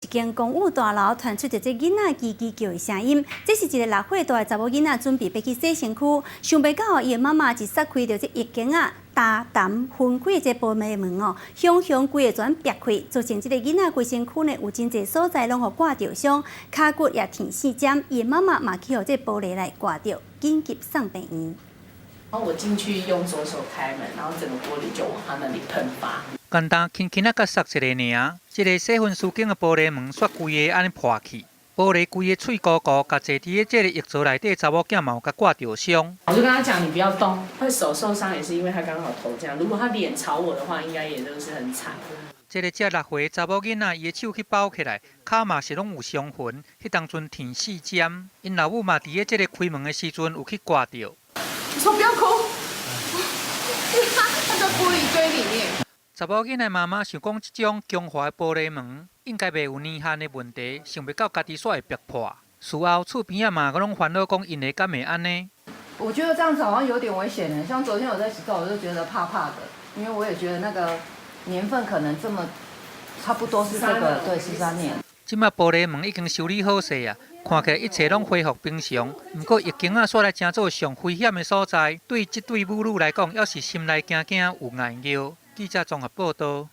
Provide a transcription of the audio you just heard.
一间公寓大楼传出着这囡仔叽叽叫的声音，这是一个6岁大的查某囡仔准备要去洗身躯，想袂到伊的妈妈一撒开着这浴巾啊，大胆分开这玻璃门哦，熊熊规个全裂开，造成这个囡仔规身躯呢有真侪所在拢互挂着伤，骹骨也舔四针，伊的妈妈嘛去互这玻璃来挂着，紧急送病院。 然后我进去用左手开门，然后整个玻璃就往他那里喷发。简单轻轻啊，甲摔一个尔，这个细分输经的玻璃门，煞规个安尼破去，玻璃规个脆糊糊，甲坐伫个这个浴槽内底查某囝嘛有甲挂着伤。我就跟他讲，你不要动，会手受伤也是因为他刚好头这样，如果他脸朝我的话，应该也都是很惨。这个6岁查某囡仔，伊的手去包起来，骹嘛是拢有伤痕，迄当阵舔4针，因老母嘛伫个这个开门的时阵有去挂着。 你说不要哭，他在玻璃堆里面。查某囡仔妈妈想讲，这种强化的玻璃门应该袂有年限的问题，想袂到家己煞会逼破。事后厝边啊嘛，拢烦恼讲因会敢会安尼。我觉得这样子好像有点危险呢。像昨天我在洗澡，我就觉得怕怕的，因为我也觉得那个年份可能这么差不多是这个对13年。即马玻璃门已经修理好势啊，看起来一切拢恢复平常。不过疫情啊，煞来成做上危险的所在，对这对母女来讲，要是心内惊惊有碍尿。记者综合报道。